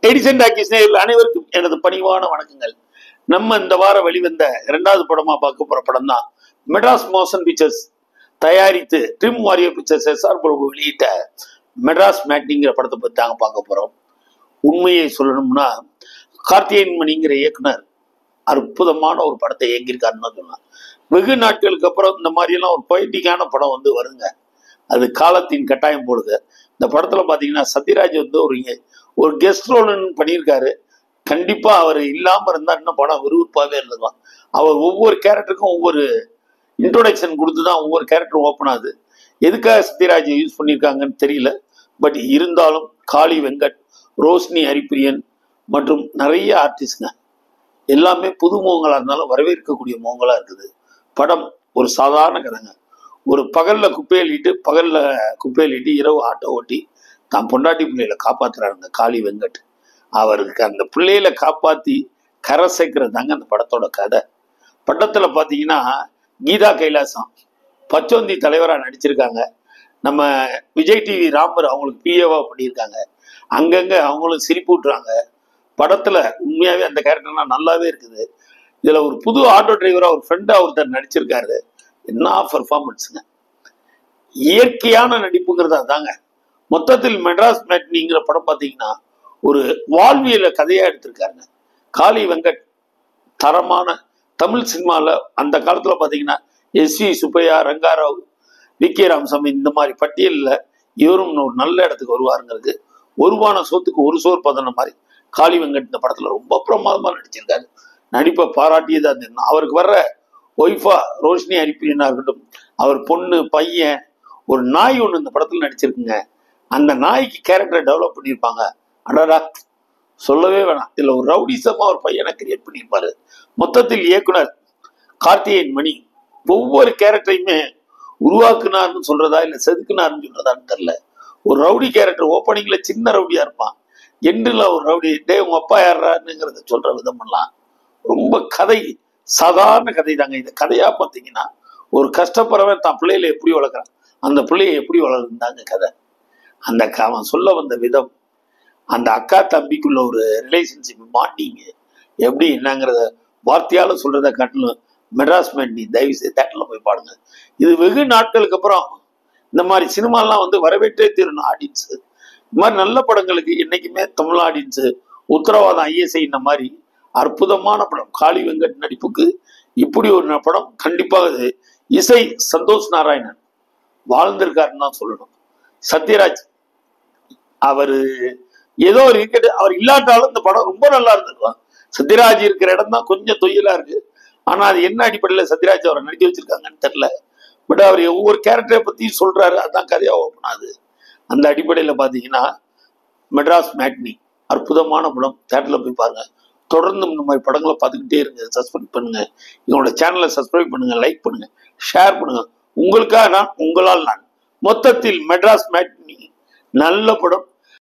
Edison talkies நேயர்கள் அனைவருக்கும் எனது பணிவான வணக்கங்கள். நம்ம இந்த வாரம் வெளிவந்த இரண்டாவது படமா பார்க்க போற படம் தான் மெட்ராஸ் மோஷன் பிக்சர்ஸ் தயாரித்து ட்ரீம் வாரியர் பிக்சர்ஸ் எஸ்ஆர் பிரபு வெளியிட்ட மெட்ராஸ் மேட்னிங்கிற படத்தை பற்றி தாங்க பார்க்க போறோம். உண்மையை சொல்லணும்னா கார்த்திகேயன் மணிங்கிற இயக்குனர் அற்புதமான ஒரு படத்தை இயங்கியிருக்காருன்னு சொல்லலாம். வெகு நாட்களுக்கு அப்புறம் இந்த மாதிரியெல்லாம் ஒரு பொய்டிக்கான படம் வந்து வருங்க. அது காலத்தின் கட்டாயம் போடுது. இந்த படத்துல பாத்தீங்கன்னா சத்யராஜ் வந்து ஒரு கெஸ்ட் ரோல்னு பண்ணியிருக்காரு. கண்டிப்பா அவர் இல்லாம இருந்தா இன்னும் படம் விறுவிறுப்பாவே இருந்ததுலாம். அவர் ஒவ்வொரு கேரக்டருக்கும் ஒவ்வொரு இன்ட்ரோடக்ஷன் கொடுத்துதான் ஒவ்வொரு கேரக்டரும் ஓப்பன் ஆகுது. எதுக்காக சத்யராஜ் யூஸ் பண்ணியிருக்காங்கன்னு தெரியல. பட் இருந்தாலும் காளி வெங்கட், ரோஷினி ஹரிப்பிரியன் மற்றும் நிறைய ஆர்டிஸ்ட்ங்க எல்லாமே புது முகங்களா இருந்தாலும் வரவேற்கக்கூடிய முகங்களா இருக்குது. படம் ஒரு சாதாரண கதைங்க. ஒரு பகல்ல குப்பையிலிட்டு இரவு ஆட்டோ ஓட்டி தான் பொண்டாட்டி பிள்ளைகளை காப்பாத்துறாருங்க காளி வெங்கட். அவருக்கு அந்த பிள்ளைகளை காப்பாத்தி கரை சேர்க்கறதாங்க அந்த படத்தோட கதை. படத்துல பாத்தீங்கன்னா கீதா கைலாசம் பச்சோந்தி தலைவரா நடிச்சிருக்காங்க. நம்ம விஜய் டிவி ராமர் அவங்களுக்கு பிஏவா பண்ணியிருக்காங்க. அங்கங்க அவங்களும் சிரிப்பு விட்டுறாங்க. படத்துல உண்மையாவே அந்த கேரக்டர்லாம் நல்லாவே இருக்குது. இதுல ஒரு புது ஆட்டோ டிரைவரா ஒரு ஃப்ரெண்டா ஒருத்தர் நடிச்சிருக்காரு. என்ன பெர்ஃபார்மன்ஸுங்க, இயற்கையான நடிப்புங்கிறதா தாங்க. மொத்தத்தில் மெட்ராஸ் மேட்னிங்கிற படம் பார்த்தீங்கன்னா ஒரு வாழ்வியல கதையா எடுத்திருக்காருங்க. காளி வெங்கட் தரமான தமிழ் சினிமாவில் அந்த காலத்துல பார்த்தீங்கன்னா எஸ்வி சுப்பையா, ரங்காராவ், வி.கே. ராமசாமி இந்த மாதிரி பட்டியலில் இவரும் ஒரு நல்ல இடத்துக்கு வருவாருங்கிறது. ஒருவான சோத்துக்கு ஒரு சோறு பதன மாதிரி காளி வெங்கட் இந்த படத்துல ரொம்ப பிரமாதமா நடிச்சிருக்காரு. நடிப்பை பாராட்டியதா இருந்தது. அவருக்கு வர்ற ஒய்ஃபா ரோஷினி ஹரிப்பிரியனா இருக்கட்டும், அவர் பொண்ணு பையன், ஒரு நாய் ஒன்று இந்த படத்துல நடிச்சிருக்குங்க. அந்த நாய்க்கு கேரக்டரை டெவலப் பண்ணியிருப்பாங்க. அடடா சொல்லவே வேணாம். இதுல ஒரு ரவுடிசமா ஒரு பையனை கிரியேட் பண்ணியிருப்பாரு. மொத்தத்தில் இயக்குனர் கார்த்திகேயன் மணி ஒவ்வொரு கேரக்டரையுமே உருவாக்குனார்னு சொல்றதா இல்ல செதுக்குனார்னு சொல்றதான்னு தெரியல. ஒரு ரவுடி கேரக்டர் ஓப்பனிங்ல சின்ன ரவுடியா இருப்பான், எண்டுல ஒரு ரவுடி டே உங்க அப்பா யாருங்கிறத சொல்ற விதம் எல்லாம் ரொம்ப கதை சாதாரண கதை தாங்க. இந்த கதையா பார்த்தீங்கன்னா ஒரு கஷ்டப்படுறவன் தான் பிள்ளைகளை எப்படி வளர்க்குறான், அந்த பிள்ளையை எப்படி வளர்ந்தாங்க கதை. அந்த அவன் சொல்ல வந்த விதம், அந்த அக்கா தம்பிக்குள்ள ஒரு ரிலேஷன்ஷிப் மாட்டிங்க எப்படி என்னங்கிறத வார்த்தையால சொல்றதை காட்டிலும் மெட்ராஸ் மேட்னி தயவு செய்து தேட்டரில் போய் பாடுங்க. இது வெகு நாட்களுக்கு அப்புறம் இந்த மாதிரி சினிமாலாம் வந்து வரவேற்றே தீரணும் ஆடியன்ஸ். இந்த மாதிரி நல்ல படங்களுக்கு என்னைக்குமே தமிழ் ஆடியன்ஸ் உத்தரவாதம் ஐஎஸ்ஐ இந்த மாதிரி அற்புதமான படம். காளி வெங்கட் நடிப்புக்கு இப்படி ஒரு படம் கண்டிப்பாக இசை சந்தோஷ் நாராயணன் வாழ்ந்திருக்காருன்னு தான் சொல்லணும். சத்யராஜ் அவரு ஏதோ ஒரு இருக்கட்டு, அவர் இல்லாட்டாலும் இந்த படம் ரொம்ப நல்லா இருந்திருக்கும். சத்யராஜ் இருக்கிற இடம் தான் கொஞ்சம் தொய்யலா இருக்கு. ஆனா அது என்ன அடிப்படையில் சத்யராஜ் அவரை நடிக்க வச்சிருக்காங்கன்னு தெரியல. பட் அவர் ஒவ்வொரு கேரக்டரை பத்தியும் சொல்றாரு, அதுதான் கதையா ஓப்பன் ஆகுது. அந்த அடிப்படையில பாத்தீங்கன்னா மெட்ராஸ் மேட்னி அற்புதமான படம். தேட்டர்ல போய் பாருங்க. தொடர்ந்து இந்த மாதிரி படங்களை பார்த்துக்கிட்டே இருங்க. சப்ஸ்கிரைப் பண்ணுங்க, எங்களோட சேனலை சப்ஸ்கிரைப் பண்ணுங்க, லைக் பண்ணுங்க, ஷேர் பண்ணுங்க. உங்களுக்காக நான், உங்களால் நான். மொத்தத்தில் மெட்ராஸ் மேட்னி நல்ல படம்.